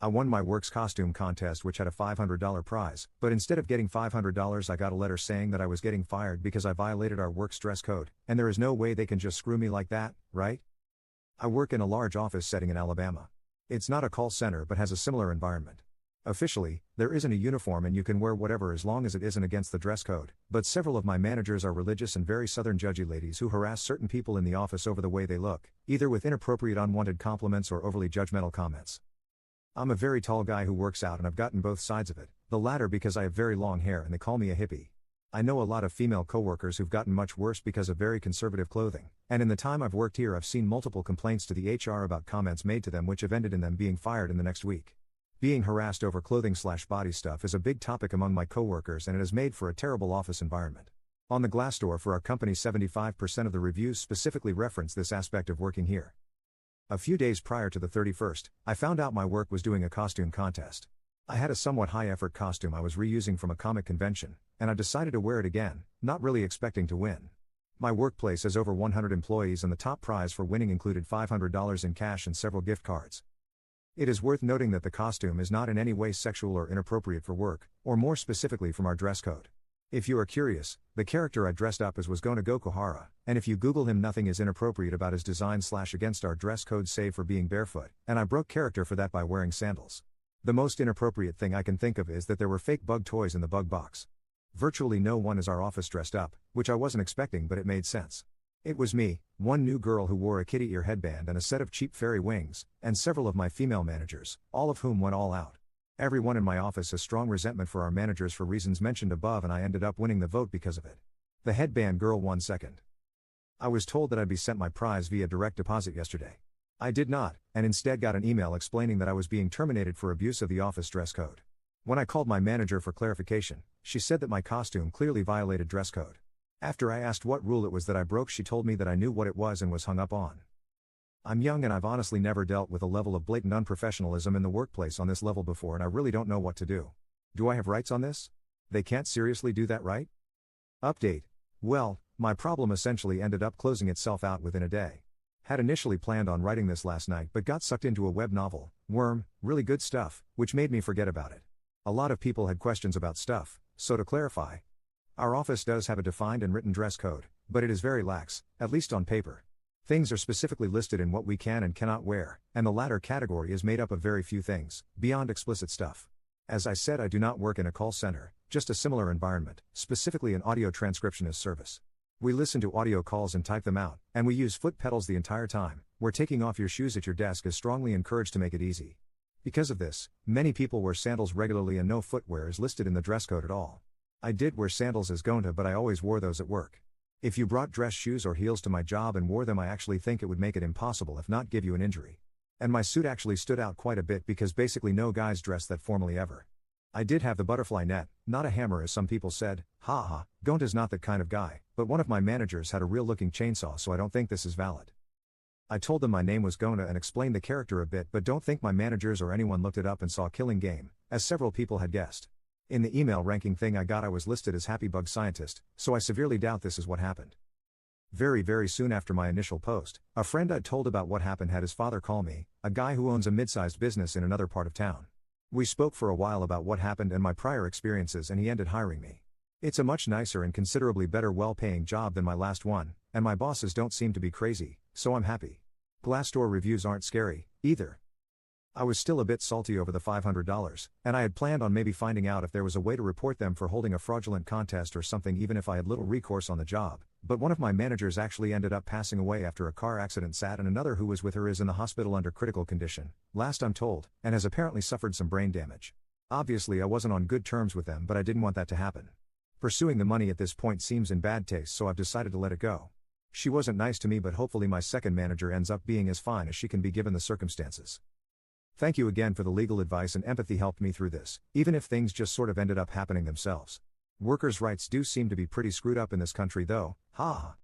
I won my work's costume contest, which had a $500 prize, but instead of getting $500, I got a letter saying that I was getting fired because I violated our work's dress code, and there is no way they can just screw me like that, right? I work in a large office setting in Alabama. It's not a call center but has a similar environment. Officially, there isn't a uniform and you can wear whatever as long as it isn't against the dress code, but several of my managers are religious and very southern judgy ladies who harass certain people in the office over the way they look, either with inappropriate unwanted compliments or overly judgmental comments. I'm a very tall guy who works out and I've gotten both sides of it, the latter because I have very long hair and they call me a hippie. I know a lot of female coworkers who've gotten much worse because of very conservative clothing, and in the time I've worked here I've seen multiple complaints to the HR about comments made to them which have ended in them being fired in the next week. Being harassed over clothing/body stuff is a big topic among my coworkers and it has made for a terrible office environment. On the Glassdoor for our company 75% of the reviews specifically reference this aspect of working here. A few days prior to the 31st, I found out my work was doing a costume contest. I had a somewhat high-effort costume I was reusing from a comic convention, and I decided to wear it again, not really expecting to win. My workplace has over 100 employees and the top prize for winning included $500 in cash and several gift cards. It is worth noting that the costume is not in any way sexual or inappropriate for work, or more specifically from our dress code. If you are curious, the character I dressed up as was Gona Gokuhara, and if you Google him nothing is inappropriate about his design/against our dress code save for being barefoot, and I broke character for that by wearing sandals. The most inappropriate thing I can think of is that there were fake bug toys in the bug box. Virtually no one is our office dressed up, which I wasn't expecting but it made sense. It was me, one new girl who wore a kitty ear headband and a set of cheap fairy wings, and several of my female managers, all of whom went all out. Everyone in my office has strong resentment for our managers for reasons mentioned above and I ended up winning the vote because of it. The headband girl won second. I was told that I'd be sent my prize via direct deposit yesterday. I did not, and instead got an email explaining that I was being terminated for abuse of the office dress code. When I called my manager for clarification, she said that my costume clearly violated dress code. After I asked what rule it was that I broke, she told me that I knew what it was and was hung up on. I'm young and I've honestly never dealt with a level of blatant unprofessionalism in the workplace on this level before and I really don't know what to do. Do I have rights on this? They can't seriously do that, right? Update. Well, my problem essentially ended up closing itself out within a day. Had initially planned on writing this last night but got sucked into a web novel, Worm, really good stuff, which made me forget about it. A lot of people had questions about stuff, so to clarify, our office does have a defined and written dress code, but it is very lax, at least on paper. Things are specifically listed in what we can and cannot wear, and the latter category is made up of very few things, beyond explicit stuff. As I said, I do not work in a call center, just a similar environment, specifically an audio transcriptionist service. We listen to audio calls and type them out, and we use foot pedals the entire time, where taking off your shoes at your desk is strongly encouraged to make it easy. Because of this, many people wear sandals regularly and no footwear is listed in the dress code at all. I did wear sandals as Gonta but I always wore those at work. If you brought dress shoes or heels to my job and wore them, I actually think it would make it impossible if not give you an injury. And my suit actually stood out quite a bit because basically no guys dress that formally ever. I did have the butterfly net, not a hammer as some people said, haha, Gonta's not that kind of guy, but one of my managers had a real looking chainsaw so I don't think this is valid. I told them my name was Gonta and explained the character a bit but don't think my managers or anyone looked it up and saw Killing Game, as several people had guessed. In the email ranking thing I got I was listed as Happy Bug Scientist, so I severely doubt this is what happened. Very soon after my initial post, a friend I'd told about what happened had his father call me, a guy who owns a mid-sized business in another part of town. We spoke for a while about what happened and my prior experiences and he ended hiring me. It's a much nicer and considerably better well-paying job than my last one, and my bosses don't seem to be crazy, so I'm happy. Glassdoor reviews aren't scary, either. I was still a bit salty over the $500, and I had planned on maybe finding out if there was a way to report them for holding a fraudulent contest or something even if I had little recourse on the job, but one of my managers actually ended up passing away after a car accident and another who was with her is in the hospital under critical condition, last I'm told, and has apparently suffered some brain damage. Obviously I wasn't on good terms with them but I didn't want that to happen. Pursuing the money at this point seems in bad taste so I've decided to let it go. She wasn't nice to me but hopefully my second manager ends up being as fine as she can be given the circumstances. Thank you again for the legal advice and empathy helped me through this, even if things just sort of ended up happening themselves. Workers' rights do seem to be pretty screwed up in this country though, haha.